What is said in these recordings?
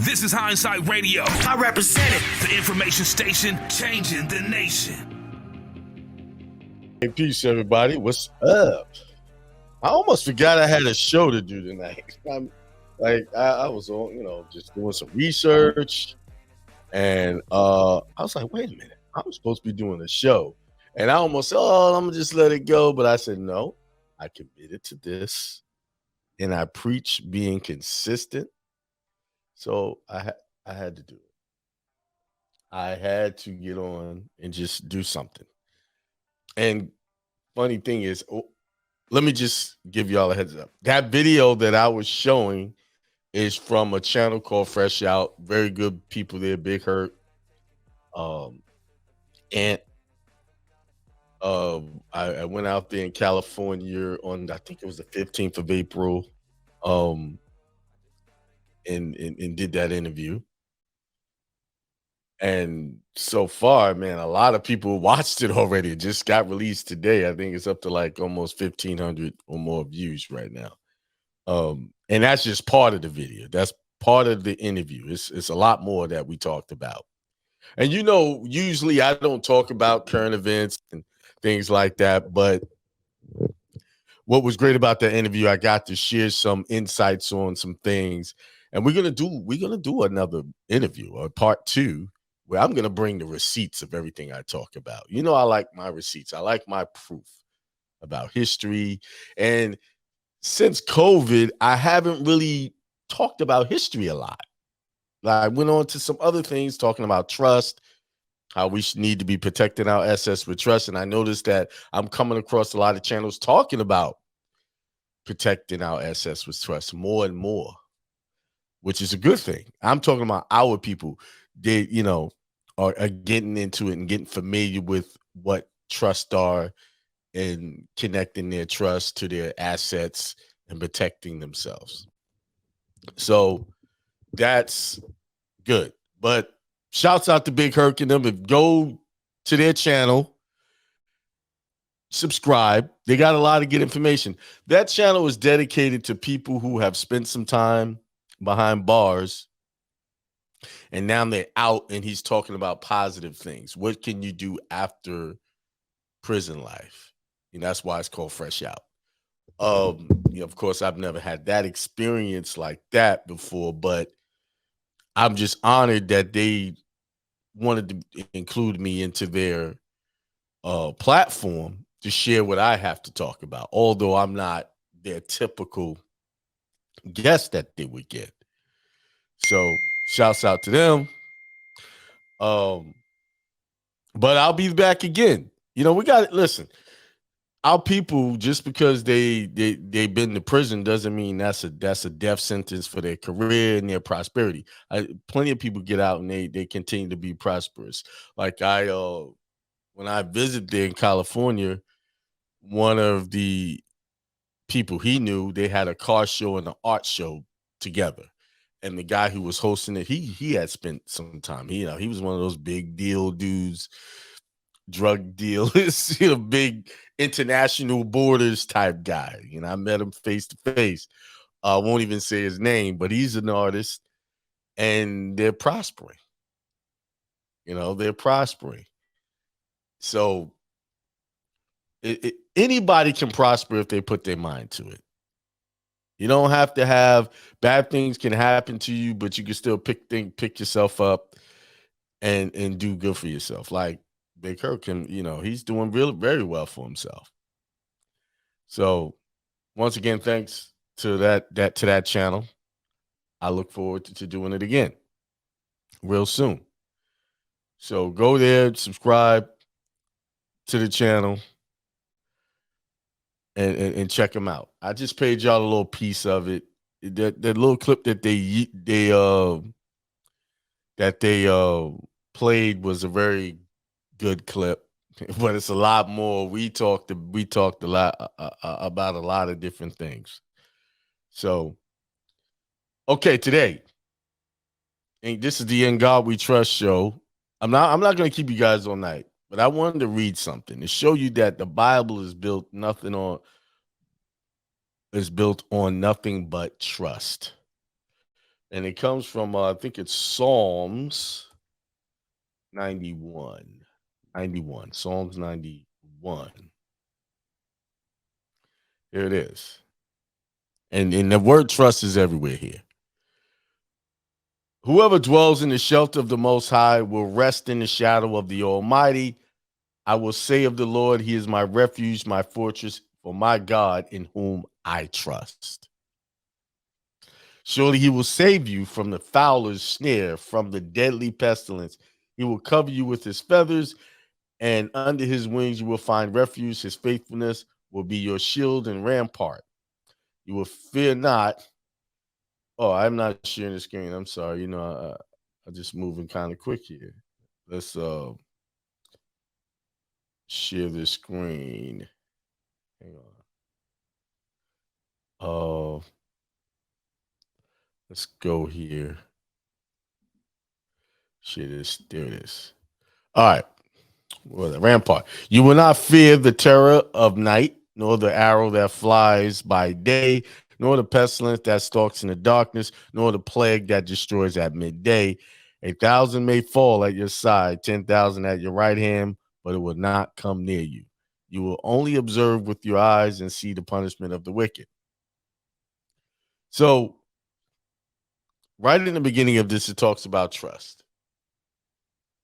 This is Hindsight Radio. I represent it. The information station changing the nation. Hey, peace, everybody. What's up? I almost forgot I had a show to do tonight. I was on, just doing some research, and I was like, wait a minute, I'm supposed to be doing a show, and I almost said, I'm gonna just let it go, but I said no, I committed to this, and I preach being consistent, so I had to do it. I had to get on and just do something. And funny thing is, let me just give y'all a heads up. That video that I was showing is from a channel called Fresh Out. Very good people there, Big Hurt. And I went out there in California on, I think it was the 15th of April, and did that interview. And so far, man, a lot of people watched it already. It just got released today. I think it's up to like almost 1,500 or more views right now. And that's just part of the video. That's part of the interview. It's a lot more that we talked about. And usually I don't talk about current events and things like that. But what was great about that interview, I got to share some insights on some things. And we're gonna do another interview, or part 2. Where I'm going to bring the receipts of everything I talk about. I like my receipts. I like my proof about history. And since COVID, I haven't really talked about history a lot. I went on to some other things, talking about trust, how we need to be protecting our assets with trust. And I noticed that I'm coming across a lot of channels talking about protecting our assets with trust more and more, which is a good thing. I'm talking about our people. They, are getting into it and getting familiar with what trusts are and connecting their trust to their assets and protecting themselves. So that's good. But shouts out to Big Herc and them. Go to their channel, subscribe. They got a lot of good information. That channel is dedicated to people who have spent some time behind bars, and now they're out, and he's talking about positive things. What can you do after prison life? And that's why it's called Fresh Out. Of course, I've never had that experience like that before, but I'm just honored that they wanted to include me into their platform to share what I have to talk about, although I'm not their typical guest that they would get. So shouts out to them. But I'll be back again. We got to listen. Our people, just because they've been to prison doesn't mean that's a death sentence for their career and their prosperity. Plenty of people get out and they continue to be prosperous. Like when I visited there in California, one of the people he knew, they had a car show and an art show together. And the guy who was hosting it, he had spent some time. He was one of those big deal dudes, drug dealers, big international borders type guy. I met him face to face. I won't even say his name, but he's an artist, and they're prospering. They're prospering. So anybody can prosper if they put their mind to it. You don't have to have bad things can happen to you, but you can still pick yourself up and do good for yourself. Like Big Kirk can, he's doing very well for himself. So once again, thanks to that channel. I look forward to doing it again real soon. So go there, subscribe to the channel, and check them out. I just paid y'all a little piece of it. That little clip that they played was a very good clip, but it's a lot more. We talked a lot about a lot of different things. So, okay, today, and this is the In God We Trust show. I'm not going to keep you guys all night, but I wanted to read something to show you that the Bible is built on nothing but trust. And it comes from, I think it's Psalms 91. 91. Psalms 91. Here it is. And the word trust is everywhere here. Whoever dwells in the shelter of the Most High will rest in the shadow of the Almighty. I will say of the Lord, He is my refuge, my fortress, for my God in whom I trust. Surely He will save you from the fowler's snare, from the deadly pestilence. He will cover you with His feathers, and under His wings you will find refuge. His faithfulness will be your shield and rampart. You will fear not. Oh, I'm not sharing the screen. I'm sorry. I'm just moving kind of quick here. Let's share the screen. Hang on. Let's go here. Share this. There it is. All right. Well, the rampart. You will not fear the terror of night, nor the arrow that flies by day, nor the pestilence that stalks in the darkness, nor the plague that destroys at midday. 1,000 may fall at your side, 10,000 at your right hand, but it will not come near you. You will only observe with your eyes and see the punishment of the wicked. So, right in the beginning of this, it talks about trust.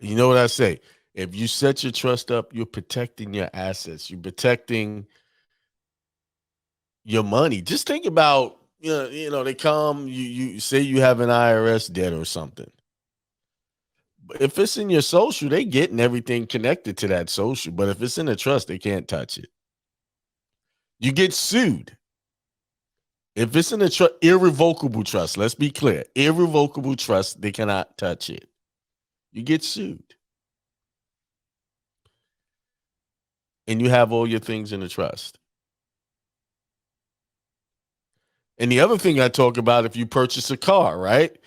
You know what I say? If you set your trust up, you're protecting your assets. You're protecting your money. Just think about, they come, you say you have an IRS debt or something. But if it's in your social, they getting everything connected to that social. But if it's in a trust, they can't touch it. You get sued. If it's in a irrevocable trust, let's be clear. Irrevocable trust, they cannot touch it. You get sued. And you have all your things in the trust. And the other thing I talk about, if you purchase a car, right?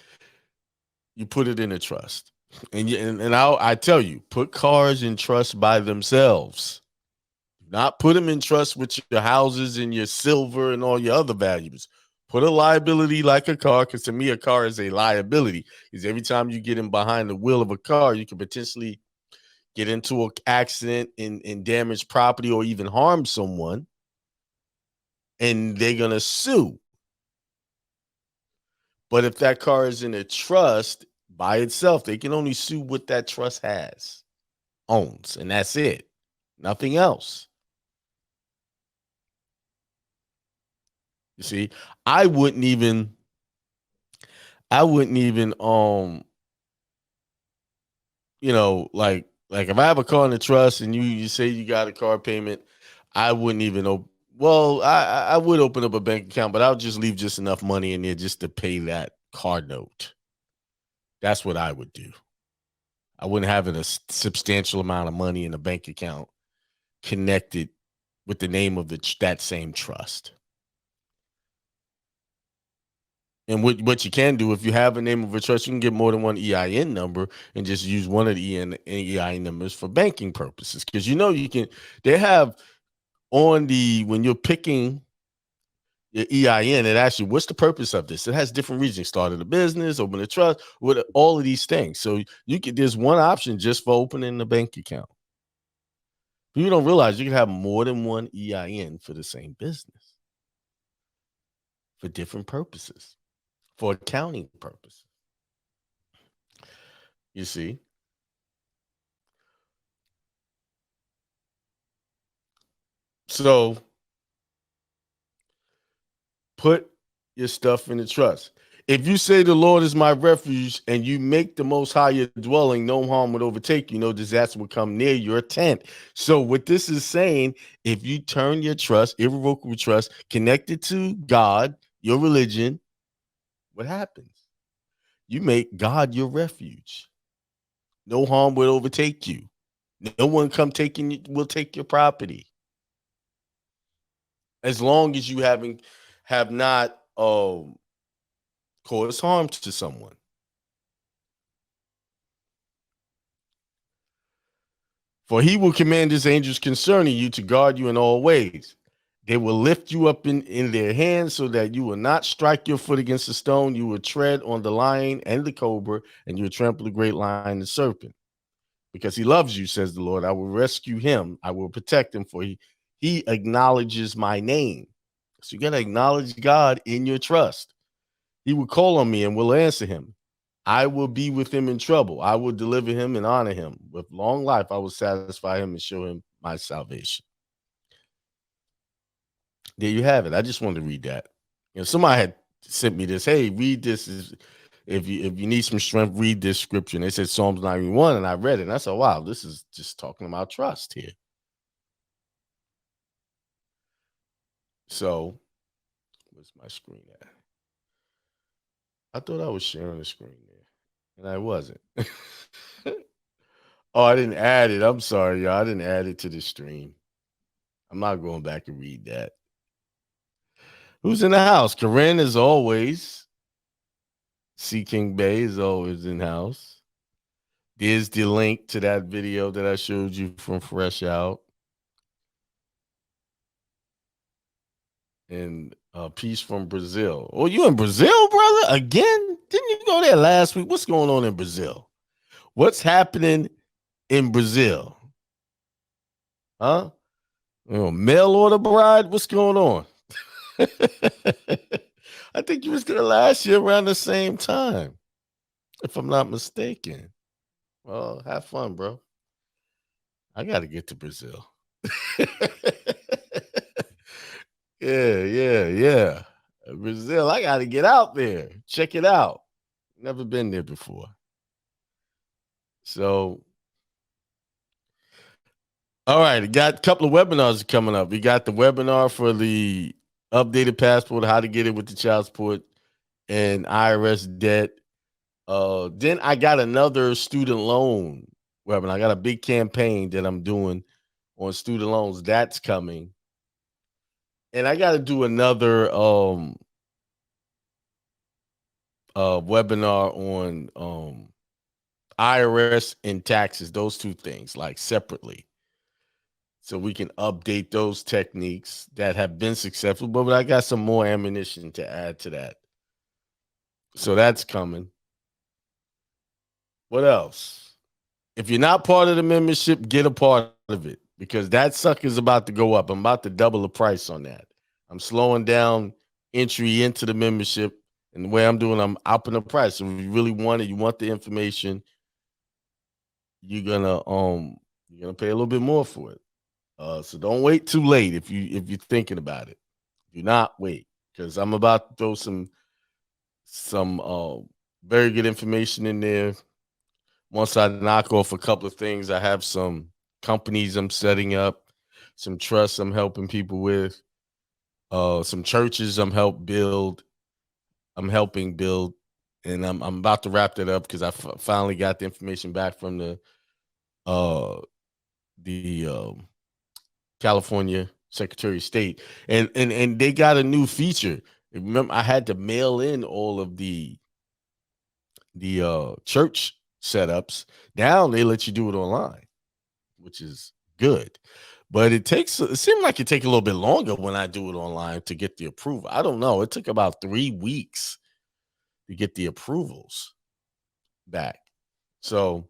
You put it in a trust. And I tell you, put cars in trust by themselves. Not put them in trust with your houses and your silver and all your other valuables. Put a liability like a car, because to me, a car is a liability. Because every time you get in behind the wheel of a car, you can potentially get into an accident and damage property or even harm someone. And they're going to sue. But if that car is in a trust by itself, they can only sue what that trust owns, and that's it. Nothing else. You see, I wouldn't even like if I have a car in the trust and you say you got a car payment, I wouldn't even well, I would open up a bank account, but I'll just leave just enough money in there just to pay that car note. That's what I would do. I wouldn't have a substantial amount of money in a bank account connected with the name of that same trust. And what you can do, if you have a name of a trust, you can get more than one EIN number and just use one of the EIN numbers for banking purposes. Because they have when you're picking your EIN, it asks you, what's the purpose of this? It has different reasons. Started a business, open a trust, with all of these things. So there's one option just for opening a bank account. You don't realize you can have more than one EIN for the same business for different purposes, for accounting purposes. You see? So put your stuff in the trust. If you say the Lord is my refuge and you make the Most High your dwelling, no harm would overtake you, no disaster will come near your tent. So what this is saying, if you turn your trust, irrevocable trust, connected to God, your religion, what happens? You make God your refuge. No harm will overtake you. No one will take your property. As long as you have not caused harm to someone. For he will command his angels concerning you to guard you in all ways. They will lift you up in their hands so that you will not strike your foot against a stone. You will tread on the lion and the cobra, and you will trample the great lion and serpent. Because he loves you, says the Lord. I will rescue him. I will protect him, for he acknowledges my name. So you got to acknowledge God in your trust. He will call on me and will answer him. I will be with him in trouble. I will deliver him and honor him. With long life, I will satisfy him and show him my salvation. There you have it. I just wanted to read that. Somebody had sent me this. Hey, read this. If you need some strength, read this scripture. And they said Psalms 91, and I read it. And I said, wow, this is just talking about trust here. So, where's my screen at? I thought I was sharing the screen there, and I wasn't. Oh, I didn't add it. I'm sorry, y'all. I didn't add it to the stream. I'm not going back and read that. Who's in the house? Corinne, as always. C. King Bay is always in house. There's the link to that video that I showed you from Fresh Out. And Peace from Brazil. Oh, you in Brazil, brother? Again? Didn't you go there last week? What's going on in Brazil? What's happening in Brazil? Huh? Mail order bride? What's going on? I think you was there last year around the same time, if I'm not mistaken. Well, have fun, bro. I got to get to Brazil. Yeah. Brazil, I got to get out there. Check it out. Never been there before. So, all right, got a couple of webinars coming up. We got the webinar for the updated passport, how to get it with the child support and IRS debt. Then I got another student loan webinar. I got a big campaign that I'm doing on student loans. That's coming. And I got to do another webinar on IRS and taxes, those two things, like separately. So we can update those techniques that have been successful, but I got some more ammunition to add to that. So that's coming. What else? If you're not part of the membership, get a part of it, because that sucker's about to go up. I'm about to double the price on that. I'm slowing down entry into the membership, and the way I'm doing, I'm upping the price. So if you really want it, you want the information, you're gonna pay a little bit more for it. So don't wait too late if you're thinking about it. Do not wait, because I'm about to throw some very good information in there. Once I knock off a couple of things, I have some companies I'm setting up, some trusts I'm helping people with, some churches I'm helping build, and I'm about to wrap that up because I finally got the information back from the California Secretary of State, and they got a new feature. Remember, I had to mail in all of the church setups. Now they let you do it online, which is good. But it seemed like it take a little bit longer when I do it online to get the approval. I don't know. It took about 3 weeks to get the approvals back. So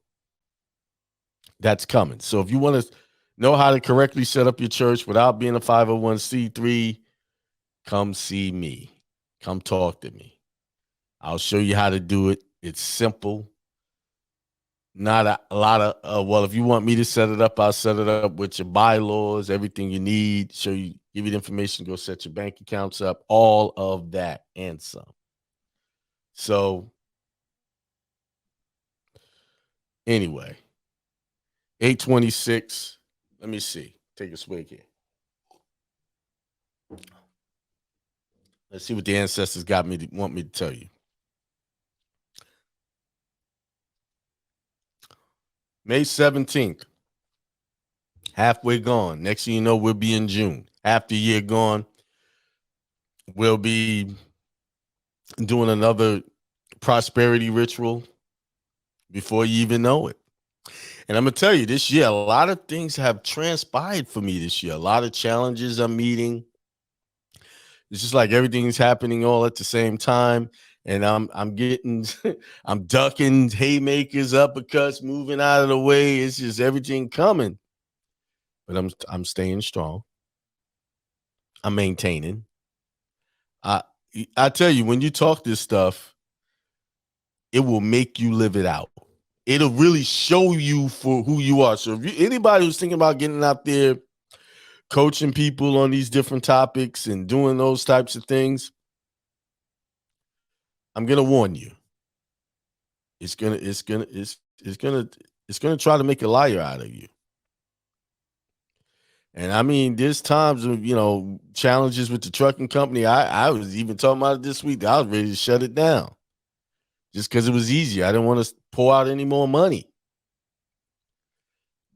that's coming. So if you want to know how to correctly set up your church without being a 501c3, come see me. Come talk to me. I'll show you how to do it. It's simple. Not a lot of, well, if you want me to set it up, I'll set it up with your bylaws, everything you need, give you the information, go set your bank accounts up, all of that and some. So anyway, 826. Let me see. Take a swig here. Let's see what the ancestors want me to tell you. May 17th. Halfway gone. Next thing you know, we'll be in June. Half the year gone. We'll be doing another prosperity ritual before you even know it. And I'm going to tell you, this year, a lot of things have transpired for me this year. A lot of challenges I'm meeting. It's just like everything's happening all at the same time. And I'm getting I'm ducking haymakers, uppercuts, moving out of the way. It's just everything coming. But I'm staying strong. I'm maintaining. I I tell you, when you talk this stuff, it will make you live it out. It'll really show you for who you are. So if anybody who's thinking about getting out there, coaching people on these different topics and doing those types of things, I'm gonna warn you. It's gonna try to make a liar out of you. And I mean, there's times of challenges with the trucking company. I was even talking about it this week. I was ready to shut it down just because it was easy. I didn't want to pour out any more money.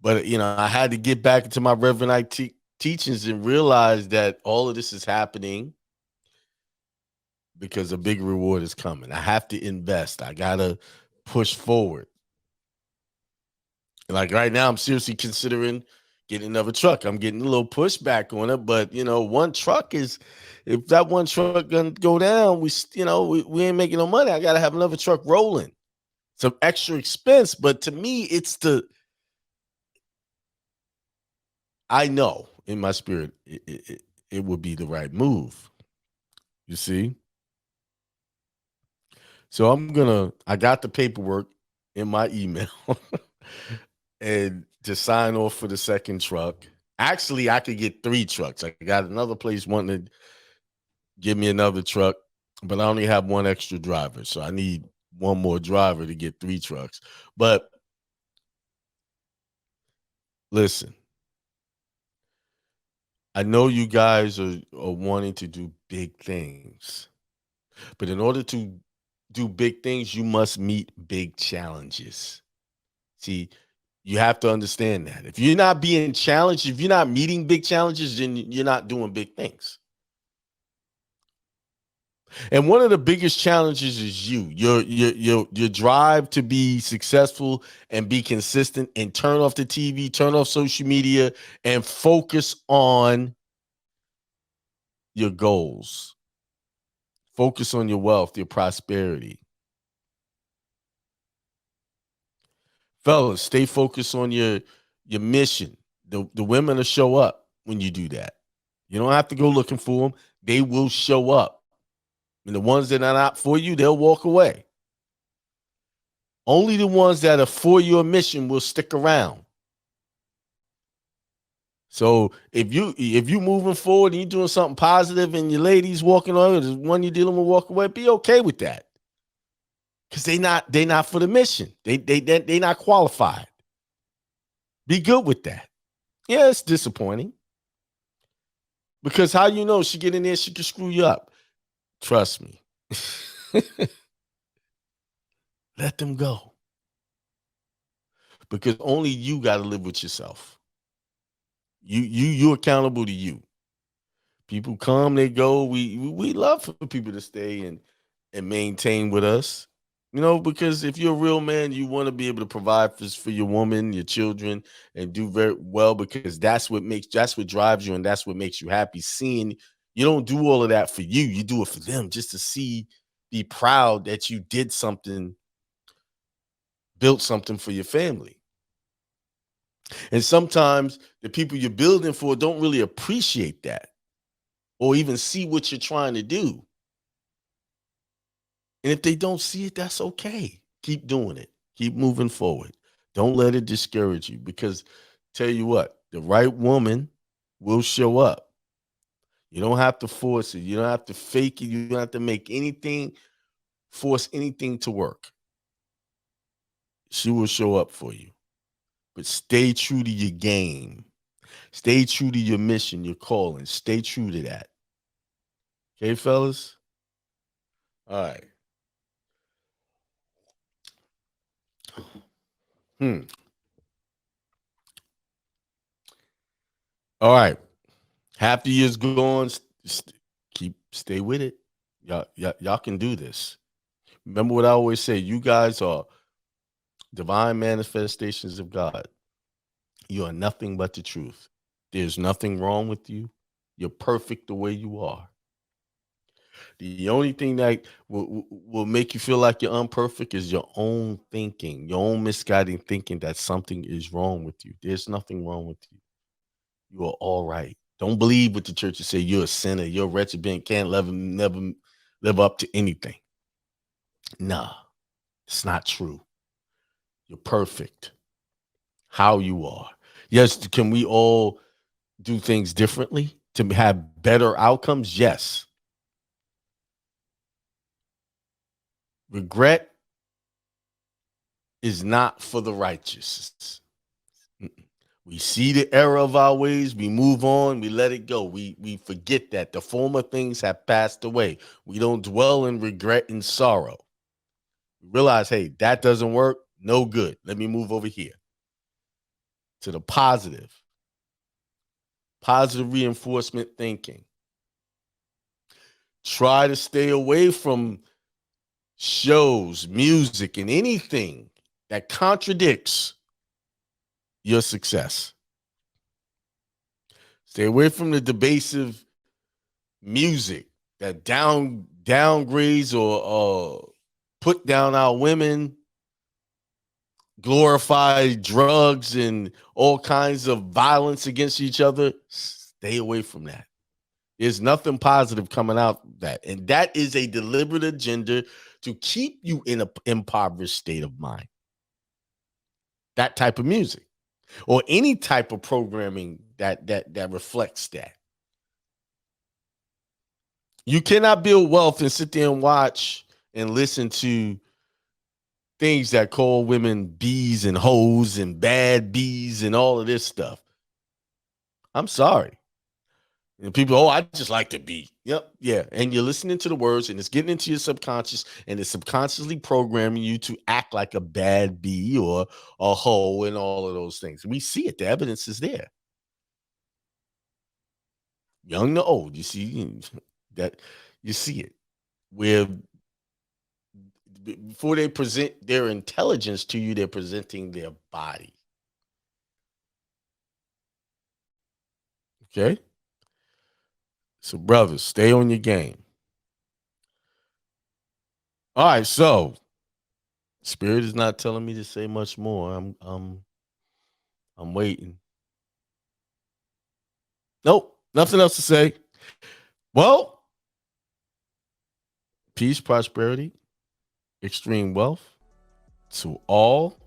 But I had to get back into my Reverend teachings and realize that all of this is happening because a big reward is coming. I have to invest. I gotta push forward. Like right now, I'm seriously considering getting another truck. I'm getting a little pushback on it, but one truck is, if that one truck gonna go down, we ain't making no money. I gotta have another truck rolling. Some extra expense, but to me, I know in my spirit it would be the right move. You see? So I got the paperwork in my email and to sign off for the second truck. Actually, I could get 3 trucks. I got another place wanting to give me another truck, but I only have one extra driver. So I need one more driver to get 3 trucks. But listen, I know you guys are wanting to do big things, but in order to do big things, you must meet big challenges. See, you have to understand that. If you're not being challenged, if you're not meeting big challenges, then you're not doing big things. And one of the biggest challenges is your drive to be successful and be consistent and turn off the TV, turn off social media, and focus on your goals. Focus on your wealth, your prosperity. Fellas, stay focused on your mission. The women will show up when you do that. You don't have to go looking for them. They will show up. And the ones that are not for you, they'll walk away. Only the ones that are for your mission will stick around. So if you moving forward and you're doing something positive and your ladies walking on, or the one you're dealing with walk away, be okay with that. Because they not for the mission. They not qualified. Be good with that. Yeah, it's disappointing. Because how she get in there, she can screw you up. Trust me. Let them go. Because only you got to live with yourself. You're accountable to you. People come, they go. We love for people to stay and maintain with us. Because if you're a real man, you want to be able to provide for your woman, your children, and do very well, because that's what drives you, and that's what makes you happy. Seeing you don't do all of that for you, you do it for them, just to be proud that you did something, built something for your family. And sometimes the people you're building for don't really appreciate that or even see what you're trying to do. And if they don't see it, that's okay. Keep doing it. Keep moving forward. Don't let it discourage you, because tell you what, the right woman will show up. You don't have to force it. You don't have to fake it. You don't have to force anything to work. She will show up for you. But stay true to your game. Stay true to your mission, your calling. Stay true to that. Okay, fellas? All right. All right. Half the year's gone. Stay with it. Y'all can do this. Remember what I always say. You guys are divine manifestations of God. You are nothing but the truth. There's nothing wrong with you. You're perfect the way you are. The only thing that will make you feel like you're imperfect is your own thinking, your own misguiding thinking that something is wrong with you. There's nothing wrong with you. You are all right. Don't believe what the churches say. You're a sinner. You're a wretched being. Can't never live up to anything. Nah, it's not true. You're perfect. How you are. Yes, can we all do things differently to have better outcomes? Yes. Regret is not for the righteous. We see the error of our ways, we move on, we let it go. We forget that the former things have passed away. We don't dwell in regret and sorrow. We realize, hey, that doesn't work, no good. Let me move over here to the positive. Positive reinforcement thinking. Try to stay away from shows, music, and anything that contradicts your success. Stay away from the debasive music that downgrades or put down our women, glorify drugs and all kinds of violence against each other. Stay away from that. There's nothing positive coming out of that. And that is a deliberate agenda to keep you in an impoverished state of mind. That type of music or any type of programming that reflects that. You cannot build wealth and sit there and watch and listen to things that call women bees and hoes and bad bees and all of this stuff. I'm sorry. And people, oh, I just like to be. Yep, yeah. And you're listening to the words and it's getting into your subconscious and it's subconsciously programming you to act like a bad bee or a hoe and all of those things. We see it. The evidence is there. Young to old, you see that, you see it. Where before they present their intelligence to you, they're presenting their body. Okay? So, brothers, stay on your game. All right, so Spirit is not telling me to say much more. I'm waiting. Nope, nothing else to say. Well, peace, prosperity, extreme wealth to all